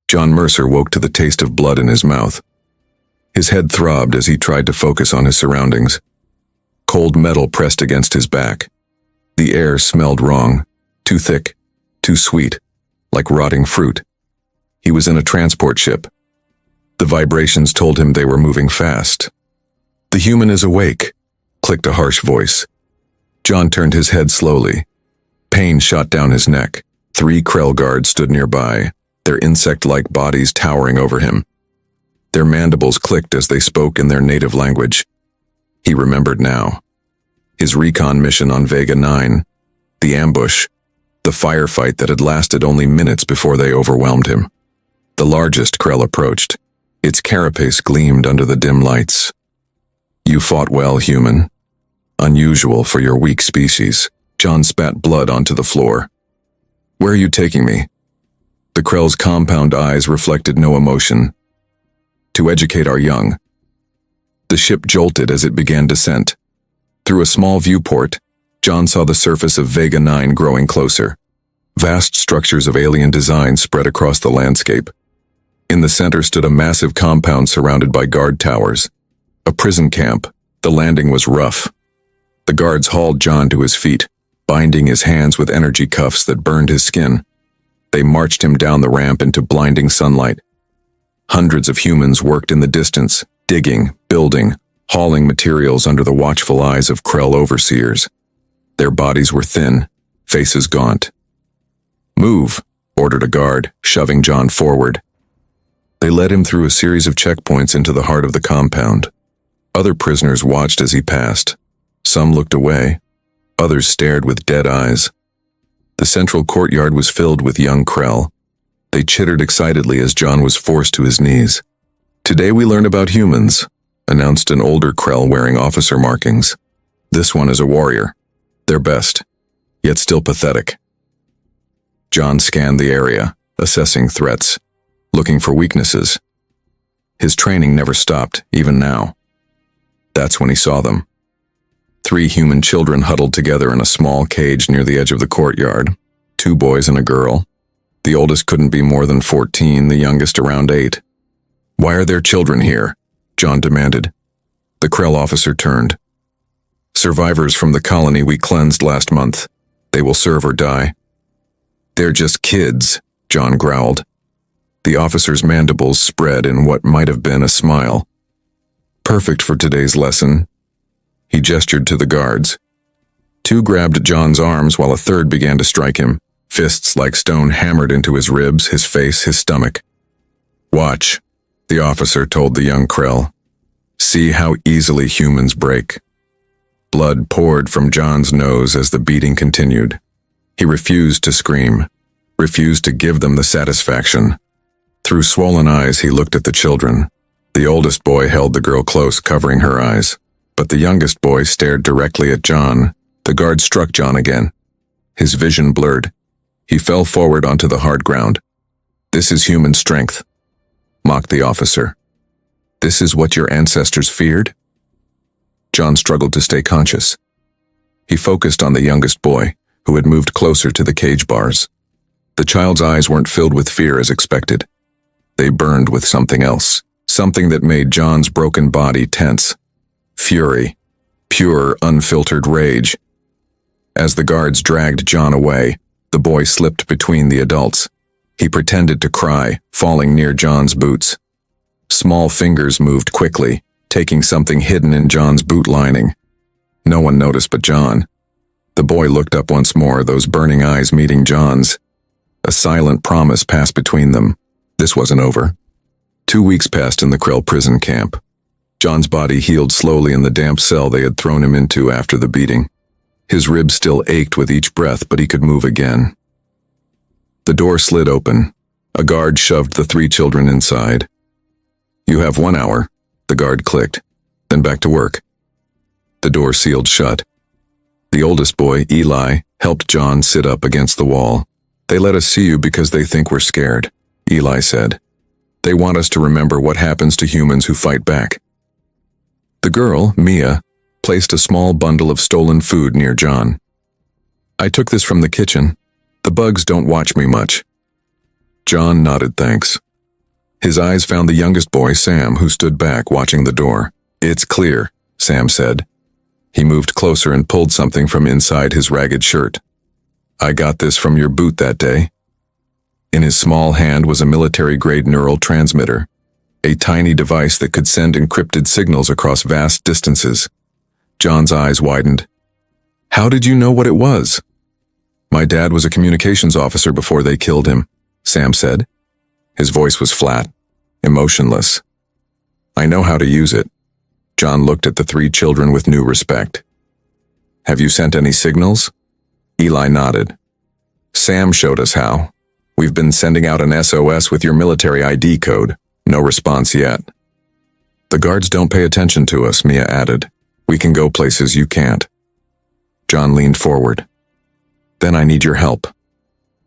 John Mercer woke to the taste of blood in his mouth. His head throbbed as he tried to focus on his surroundings. Cold metal pressed against his back. The air smelled wrong, too thick, too sweet, like rotting fruit. He was in a transport ship. The vibrations told him they were moving fast. "The human is awake," clicked a harsh voice. John turned his head slowly. Pain shot down his neck. 3 Krell guards stood nearby, their insect-like bodies towering over him. Their mandibles clicked as they spoke in their native language. He remembered now. His recon mission on Vega 9, the ambush, the firefight that had lasted only minutes before they overwhelmed him. The largest Krell approached. Its carapace gleamed under the dim lights. "You fought well, human. Unusual for your weak species." John spat blood onto the floor. "Where are you taking me?" The Krell's compound eyes reflected no emotion. "To educate our young." The ship jolted as it began descent. Through a small viewport, John saw the surface of Vega 9 growing closer. Vast structures of alien design spread across the landscape. In the center stood a massive compound surrounded by guard towers. A prison camp. The landing was rough. The guards hauled John to his feet, binding his hands with energy cuffs that burned his skin. They marched him down the ramp into blinding sunlight. Hundreds of humans worked in the distance, digging, building, hauling materials under the watchful eyes of Krell overseers. Their bodies were thin, faces gaunt. "Move," ordered a guard, shoving John forward. They led him through a series of checkpoints into the heart of the compound. Other prisoners watched as he passed. Some looked away. Others stared with dead eyes. The central courtyard was filled with young Krell. They chittered excitedly as John was forced to his knees. "Today we learn about humans," announced an older Krell wearing officer markings. "This one is a warrior. Their best, yet still pathetic." John scanned the area, assessing threats, looking for weaknesses. His training never stopped, even now. That's when he saw them. 3 human children huddled together in a small cage near the edge of the courtyard. 2 boys and a girl. The oldest couldn't be more than 14, the youngest around 8. "Why are there children here?" John demanded. The Krell officer turned. "Survivors from the colony we cleansed last month. They will serve or die." "They're just kids," John growled. The officer's mandibles spread in what might have been a smile. "Perfect for today's lesson." He gestured to the guards. 2 grabbed John's arms while a third began to strike him. Fists like stone hammered into his ribs, his face, his stomach. "Watch," the officer told the young Krell. "See how easily humans break." Blood poured from John's nose as the beating continued. He refused to scream, refused to give them the satisfaction. Through swollen eyes, he looked at the children. The oldest boy held the girl close, covering her eyes. But the youngest boy stared directly at John. The guard struck John again. His vision blurred. He fell forward onto the hard ground. "This is human strength," mocked the officer. "This is what your ancestors feared?" John struggled to stay conscious. He focused on the youngest boy, who had moved closer to the cage bars. The child's eyes weren't filled with fear as expected. They burned with something else, something that made John's broken body tense. Fury, pure, unfiltered rage. As the guards dragged John away, the boy slipped between the adults. He pretended to cry, falling near John's boots. Small fingers moved quickly, taking something hidden in John's boot lining. No one noticed but John. The boy looked up once more, those burning eyes meeting John's. A silent promise passed between them. This wasn't over. 2 weeks passed in the Krell prison camp. John's body healed slowly in the damp cell they had thrown him into after the beating. His ribs still ached with each breath, but he could move again. The door slid open. A guard shoved the 3 children inside. "You have 1 hour," the guard clicked, "then back to work." The door sealed shut. The oldest boy, Eli, helped John sit up against the wall. "They let us see you because they think we're scared," Eli said. "They want us to remember what happens to humans who fight back." The girl, Mia, placed a small bundle of stolen food near John. "I took this from the kitchen. The bugs don't watch me much." John nodded thanks. His eyes found the youngest boy, Sam, who stood back watching the door. "It's clear," Sam said. He moved closer and pulled something from inside his ragged shirt. "I got this from your boot that day." In his small hand was a military-grade neural transmitter, a tiny device that could send encrypted signals across vast distances. John's eyes widened. "How did you know what it was?" "My dad was a communications officer before they killed him," Sam said. His voice was flat, emotionless. "I know how to use it." John looked at the three children with new respect. "Have you sent any signals?" Eli nodded. "Sam showed us how. We've been sending out an SOS with your military ID code. No response yet." "The guards don't pay attention to us," Mia added. "We can go places you can't." John leaned forward. "Then I need your help.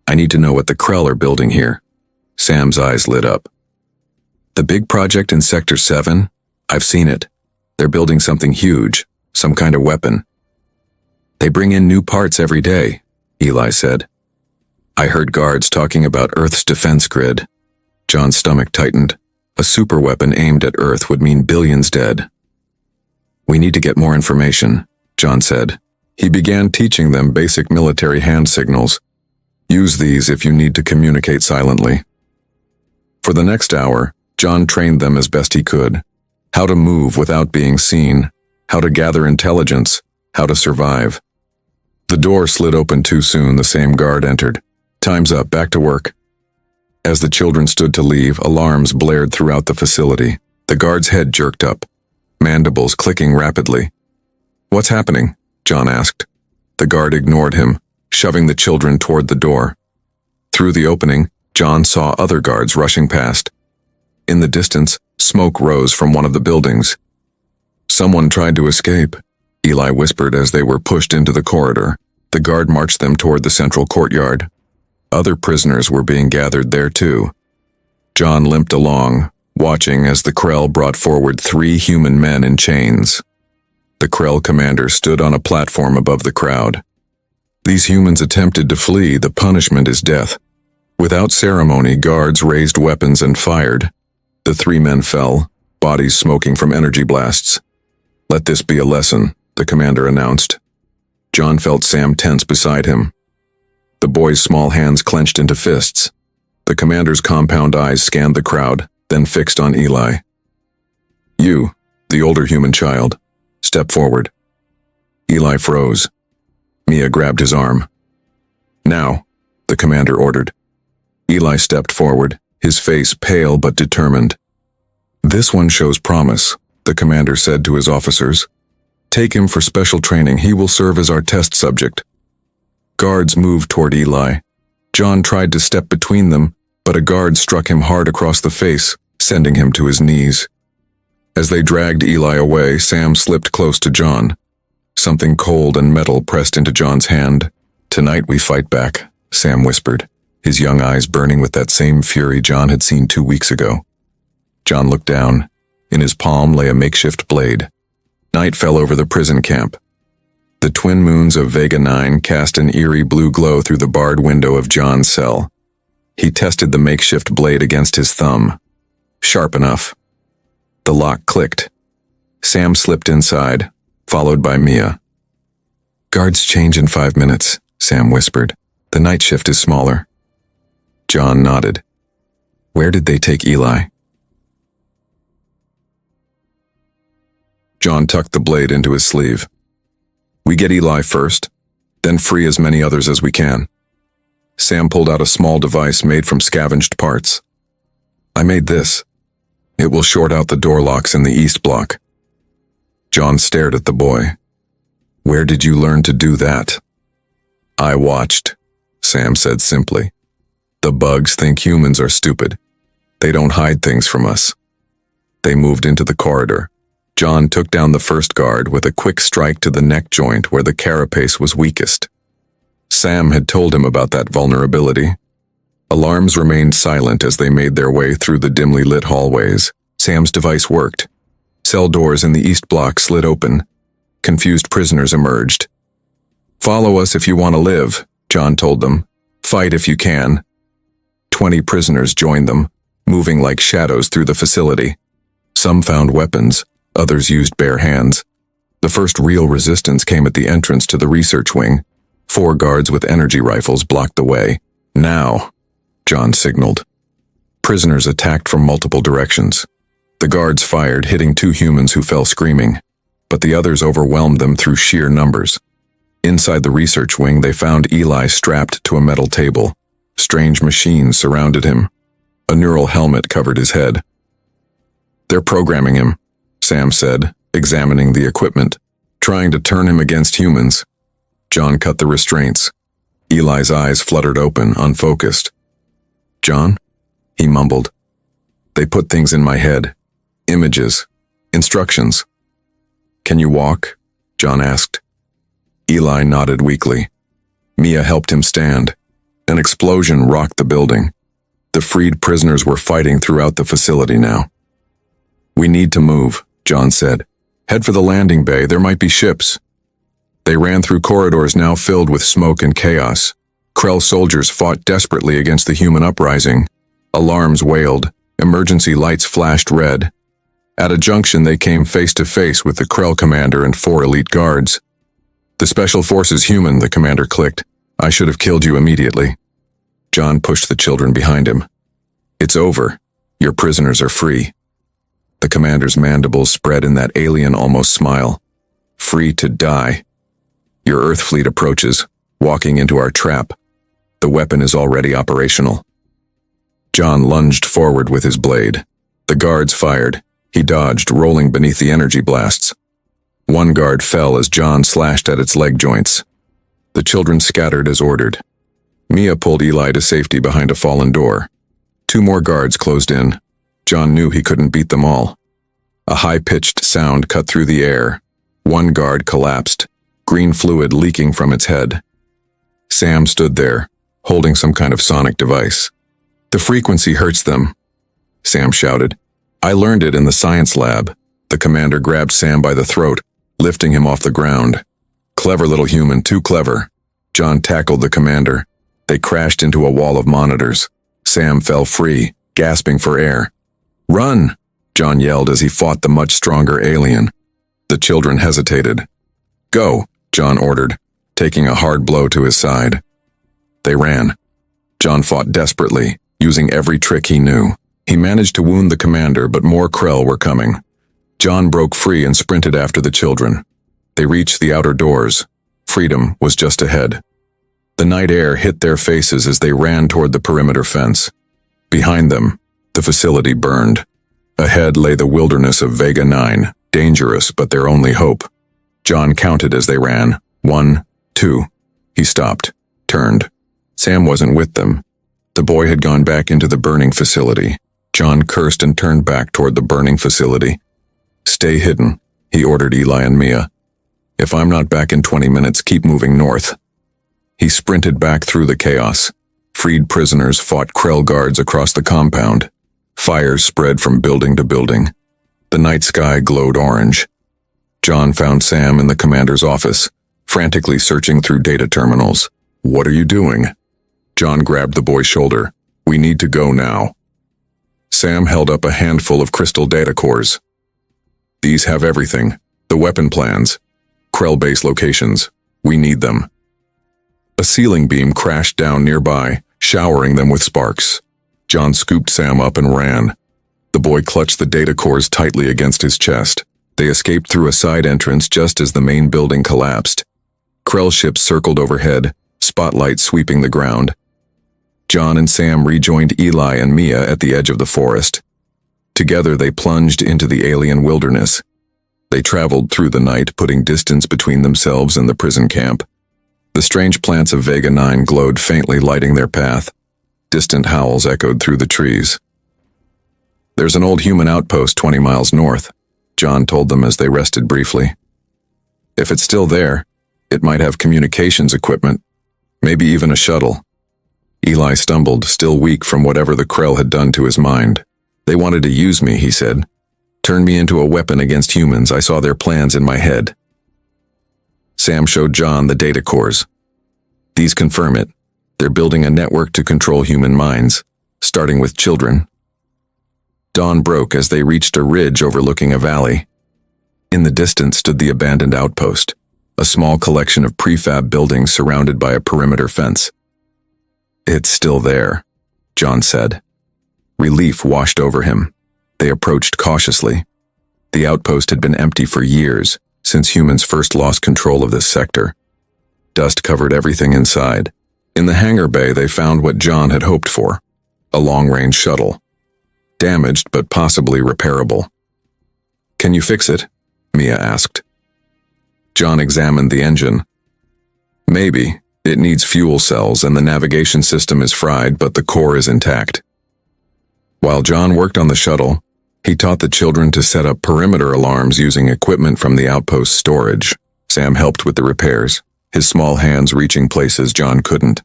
I need to know what the Krell are building here." Sam's eyes lit up. "The big project in Sector 7? I've seen it. They're building something huge, some kind of weapon." "They bring in new parts every day," Eli said. "I heard guards talking about Earth's defense grid." John's stomach tightened. A superweapon aimed at Earth would mean billions dead. "We need to get more information," John said. He began teaching them basic military hand signals. "Use these if you need to communicate silently." For the next hour, John trained them as best he could. How to move without being seen, how to gather intelligence, how to survive. The door slid open too soon. The same guard entered. "Time's up, back to work." As the children stood to leave, alarms blared throughout the facility. The guard's head jerked up, mandibles clicking rapidly. "What's happening?" John asked. The guard ignored him, shoving the children toward the door. Through the opening, John saw other guards rushing past. In the distance, smoke rose from one of the buildings. "Someone tried to escape," Eli whispered as they were pushed into the corridor. The guard marched them toward the central courtyard. Other prisoners were being gathered there too. John limped along, watching as the Krell brought forward 3 human men in chains. The Krell commander stood on a platform above the crowd. "These humans attempted to flee. The punishment is death." Without ceremony, guards raised weapons and fired. The 3 men fell, bodies smoking from energy blasts. "Let this be a lesson," the commander announced. John felt Sam tense beside him. The boy's small hands clenched into fists. The commander's compound eyes scanned the crowd, then fixed on Eli. "You, the older human child, step forward." Eli froze. Mia grabbed his arm. "Now," the commander ordered. Eli stepped forward, his face pale but determined. "This one shows promise," the commander said to his officers. "Take him for special training. He will serve as our test subject." Guards moved toward Eli. John tried to step between them, but a guard struck him hard across the face, sending him to his knees. As they dragged Eli away, Sam slipped close to John. Something cold and metal pressed into John's hand. "Tonight we fight back," Sam whispered, his young eyes burning with that same fury John had seen 2 weeks ago. John looked down. In his palm lay a makeshift blade. Night fell over the prison camp. The twin moons of Vega 9 cast an eerie blue glow through the barred window of John's cell. He tested the makeshift blade against his thumb. Sharp enough. The lock clicked. Sam slipped inside, followed by Mia. "Guards change in 5 minutes," Sam whispered. "The night shift is smaller." John nodded. "Where did they take Eli?" John tucked the blade into his sleeve. "We get Eli first, then free as many others as we can." Sam pulled out a small device made from scavenged parts. "I made this. It will short out the door locks in the east block." John stared at the boy. "Where did you learn to do that?" "I watched," Sam said simply. "The bugs think humans are stupid. They don't hide things from us." They moved into the corridor. John took down the first guard with a quick strike to the neck joint where the carapace was weakest. Sam had told him about that vulnerability. Alarms remained silent as they made their way through the dimly lit hallways. Sam's device worked. Cell doors in the east block slid open. Confused prisoners emerged. "Follow us if you want to live," John told them. "Fight if you can." 20 prisoners joined them, moving like shadows through the facility. Some found weapons, others used bare hands. The first real resistance came at the entrance to the research wing. 4 guards with energy rifles blocked the way. "Now," John signaled. Prisoners attacked from multiple directions. The guards fired, hitting 2 humans who fell screaming, but the others overwhelmed them through sheer numbers. Inside the research wing, they found Eli strapped to a metal table. Strange machines surrounded him. A neural helmet covered his head. "They're programming him," Sam said, examining the equipment, "trying to turn him against humans." John cut the restraints. Eli's eyes fluttered open, unfocused. "John?" he mumbled. "They put things in my head. Images. Instructions." "Can you walk?" John asked. Eli nodded weakly. Mia helped him stand. An explosion rocked the building. The freed prisoners were fighting throughout the facility now. "We need to move," John said. "Head for the landing bay. There might be ships." They ran through corridors now filled with smoke and chaos. Krell soldiers fought desperately against the human uprising. Alarms wailed. Emergency lights flashed red. At a junction, they came face to face with the Krell commander and 4 elite guards. "The Special Forces human," the commander clicked. "I should have killed you immediately." John pushed the children behind him. "It's over. Your prisoners are free." The commander's mandibles spread in that alien almost smile. "Free to die. Your Earth fleet approaches, walking into our trap. The weapon is already operational." John lunged forward with his blade. The guards fired. He dodged, rolling beneath the energy blasts. 1 guard fell as John slashed at its leg joints. The children scattered as ordered. Mia pulled Eli to safety behind a fallen door. 2 more guards closed in. John knew he couldn't beat them all. A high-pitched sound cut through the air. 1 guard collapsed, green fluid leaking from its head. Sam stood there, holding some kind of sonic device. "The frequency hurts them," Sam shouted. "I learned it in the science lab." The commander grabbed Sam by the throat, lifting him off the ground. "Clever little human, too clever." John tackled the commander. They crashed into a wall of monitors. Sam fell free, gasping for air. "Run!" John yelled as he fought the much stronger alien. The children hesitated. "Go!" John ordered, taking a hard blow to his side. They ran. John fought desperately, using every trick he knew. He managed to wound the commander, but more Krell were coming. John broke free and sprinted after the children. They reached the outer doors. Freedom was just ahead. The night air hit their faces as they ran toward the perimeter fence. Behind them, the facility burned. Ahead lay the wilderness of Vega 9, dangerous but their only hope. John counted as they ran. 1, 2. He stopped, turned. Sam wasn't with them. The boy had gone back into the burning facility. John cursed and turned back toward the burning facility. "Stay hidden," he ordered Eli and Mia. "If I'm not back in 20 minutes, keep moving north." He sprinted back through the chaos. Freed prisoners fought Krell guards across the compound. Fires spread from building to building. The night sky glowed orange. John found Sam in the commander's office, frantically searching through data terminals. "What are you doing?" John grabbed the boy's shoulder. "We need to go now." Sam held up a handful of crystal data cores. "These have everything. The weapon plans. Krell base locations. We need them." A ceiling beam crashed down nearby, showering them with sparks. John scooped Sam up and ran. The boy clutched the data cores tightly against his chest. They escaped through a side entrance just as the main building collapsed. Krell ships circled overhead, spotlights sweeping the ground. John and Sam rejoined Eli and Mia at the edge of the forest. Together they plunged into the alien wilderness. They traveled through the night, putting distance between themselves and the prison camp. The strange plants of Vega 9 glowed faintly, lighting their path. Distant howls echoed through the trees. "There's an old human outpost 20 miles north," John told them as they rested briefly. "If it's still there, it might have communications equipment, maybe even a shuttle." Eli stumbled, still weak from whatever the Krell had done to his mind. "They wanted to use me," he said. "Turn me into a weapon against humans. I saw their plans in my head." Sam showed John the data cores. "These confirm it. They're building a network to control human minds, starting with children." Dawn broke as they reached a ridge overlooking a valley. In the distance stood the abandoned outpost, a small collection of prefab buildings surrounded by a perimeter fence. "It's still there," John said. Relief washed over him. They approached cautiously. The outpost had been empty for years, since humans first lost control of this sector. Dust covered everything inside. In the hangar bay, they found what John had hoped for: a long-range shuttle. Damaged, but possibly repairable. "Can you fix it?" Mia asked. John examined the engine. "Maybe. It needs fuel cells and the navigation system is fried, but the core is intact." While John worked on the shuttle, he taught the children to set up perimeter alarms using equipment from the outpost storage. Sam helped with the repairs, his small hands reaching places John couldn't.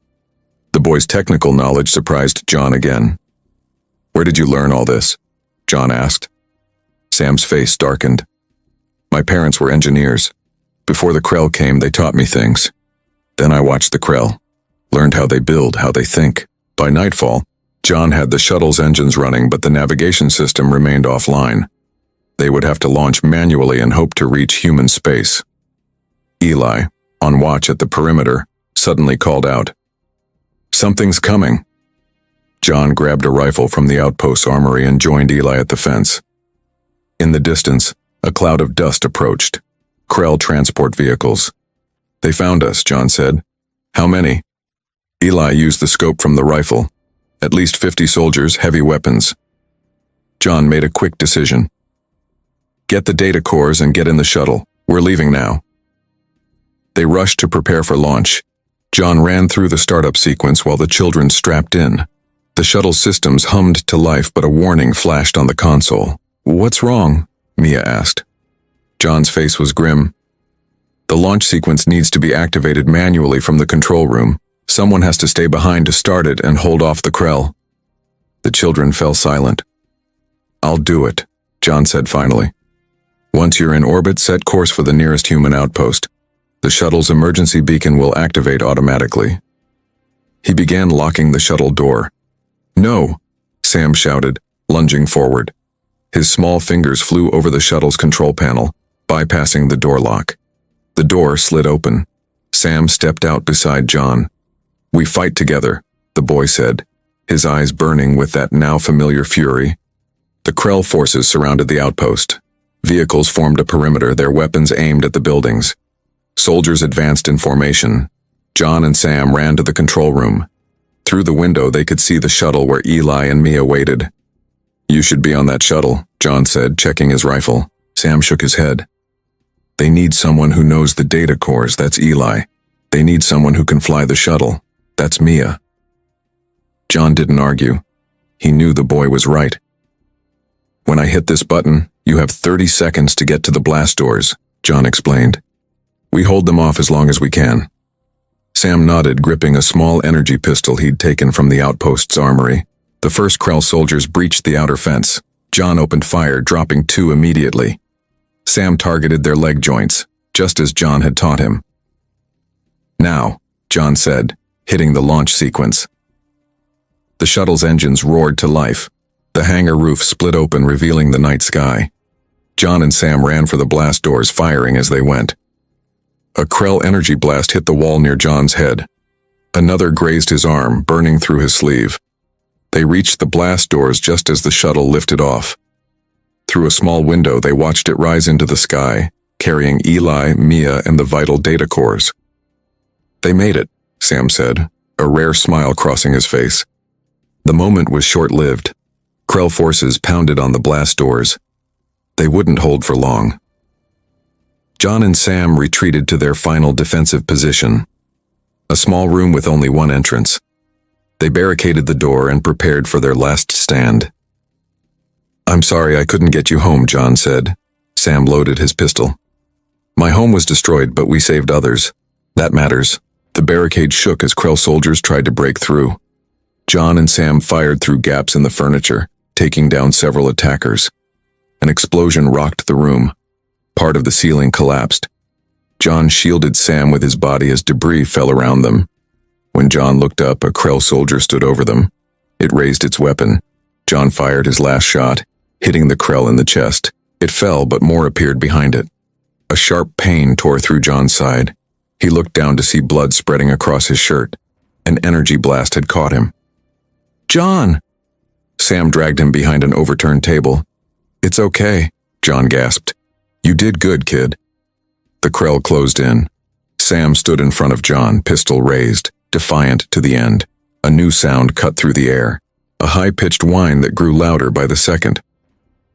The boy's technical knowledge surprised John again. "Where did you learn all this?" John asked. Sam's face darkened. "My parents were engineers. Before the Krell came, they taught me things. Then I watched the Krell, learned how they build, how they think." By nightfall, John had the shuttle's engines running, but the navigation system remained offline. They would have to launch manually and hope to reach human space. Eli, on watch at the perimeter, suddenly called out, "Something's coming." John grabbed a rifle from the outpost's armory and joined Eli at the fence. In the distance, a cloud of dust approached. Krell transport vehicles. "They found us," John said. "How many?" Eli used the scope from the rifle. "At least 50 soldiers, heavy weapons." John made a quick decision. "Get the data cores and get in the shuttle. We're leaving now." They rushed to prepare for launch. John ran through the startup sequence while the children strapped in. The shuttle's systems hummed to life, but a warning flashed on the console. "What's wrong?" Mia asked. John's face was grim. "The launch sequence needs to be activated manually from the control room. Someone has to stay behind to start it and hold off the Krell." The children fell silent. "I'll do it," John said finally. "Once you're in orbit, set course for the nearest human outpost. The shuttle's emergency beacon will activate automatically." He began locking the shuttle door. "No!" Sam shouted, lunging forward. His small fingers flew over the shuttle's control panel, bypassing the door lock. The door slid open. Sam stepped out beside John. "We fight together," the boy said, his eyes burning with that now familiar fury. The Krell forces surrounded the outpost. Vehicles formed a perimeter, their weapons aimed at the buildings. Soldiers advanced in formation. John and Sam ran to the control room. Through the window, they could see the shuttle where Eli and Mia waited. "You should be on that shuttle," John said, checking his rifle. Sam shook his head. "They need someone who knows the data cores, that's Eli. They need someone who can fly the shuttle, that's Mia." John didn't argue. He knew the boy was right. "When I hit this button, you have 30 seconds to get to the blast doors," John explained. "We hold them off as long as we can." Sam nodded, gripping a small energy pistol he'd taken from the outpost's armory. The first Krell soldiers breached the outer fence. John opened fire, dropping 2 immediately. Sam targeted their leg joints, just as John had taught him. "Now," John said, hitting the launch sequence. The shuttle's engines roared to life. The hangar roof split open, revealing the night sky. John and Sam ran for the blast doors, firing as they went. A Krell energy blast hit the wall near John's head. Another grazed his arm, burning through his sleeve. They reached the blast doors just as the shuttle lifted off. Through a small window, they watched it rise into the sky, carrying Eli, Mia, and the vital data cores. "They made it," Sam said, a rare smile crossing his face. The moment was short-lived. Krell forces pounded on the blast doors. They wouldn't hold for long. John and Sam retreated to their final defensive position, a small room with only one entrance. They barricaded the door and prepared for their last stand. "I'm sorry I couldn't get you home," John said. Sam loaded his pistol. "My home was destroyed, but we saved others. That matters." The barricade shook as Krell soldiers tried to break through. John and Sam fired through gaps in the furniture, taking down several attackers. An explosion rocked the room. Part of the ceiling collapsed. John shielded Sam with his body as debris fell around them. When John looked up, a Krell soldier stood over them. It raised its weapon. John fired his last shot. hitting the Krell in the chest. It fell, but more appeared behind it. A sharp pain tore through John's side. He looked down to see blood spreading across his shirt. An energy blast had caught him. "John!" Sam dragged him behind an overturned table. "It's okay," John gasped. "You did good, kid." The Krell closed in. Sam stood in front of John, pistol raised, defiant to the end. A new sound cut through the air, a high-pitched whine that grew louder by the second.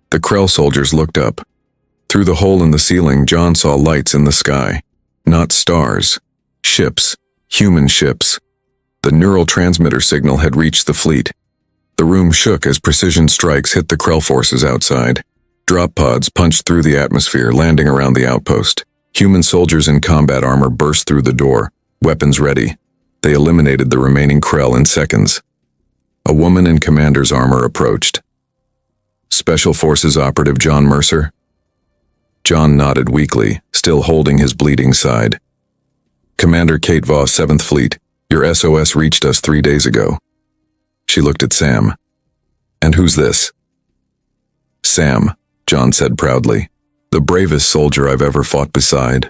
The Krell soldiers looked up. Through the hole in the ceiling, John saw lights in the sky. Not stars. Ships. Human ships. The neural transmitter signal had reached the fleet. The room shook as precision strikes hit the Krell forces outside. Drop pods punched through the atmosphere, landing around the outpost. Human soldiers in combat armor burst through the door, weapons ready. They eliminated the remaining Krell in seconds. A woman in commander's armor approached. "Special Forces Operative John Mercer?" John nodded weakly, still holding his bleeding side. "Commander Kate Voss, 7th Fleet. Your SOS reached us 3 days ago." She looked at Sam. "And who's this?" "Sam," John said proudly. "The bravest soldier I've ever fought beside."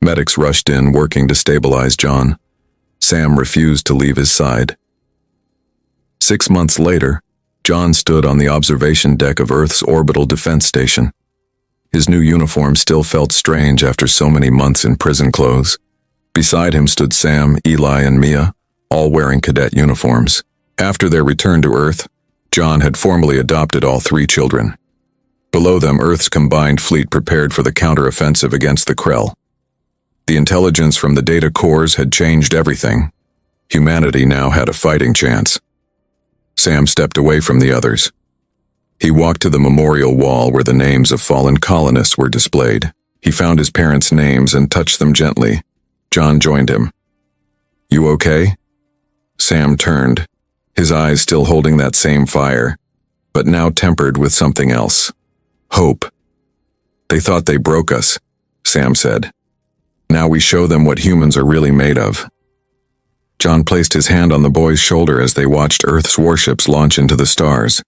Medics rushed in, working to stabilize John. Sam refused to leave his side. 6 months later, John stood on the observation deck of Earth's orbital defense station. His new uniform still felt strange after so many months in prison clothes. Beside him stood Sam, Eli, and Mia, all wearing cadet uniforms. After their return to Earth, John had formally adopted all 3 children. Below them, Earth's combined fleet prepared for the counteroffensive against the Krell. The intelligence from the data cores had changed everything. Humanity now had a fighting chance. Sam stepped away from the others. He walked to the memorial wall where the names of fallen colonists were displayed. He found his parents' names and touched them gently. John joined him. "You okay?" Sam turned, his eyes still holding that same fire, but now tempered with something else. Hope. "They thought they broke us," Sam said. "Now we show them what humans are really made of." John placed his hand on the boy's shoulder as they watched Earth's warships launch into the stars.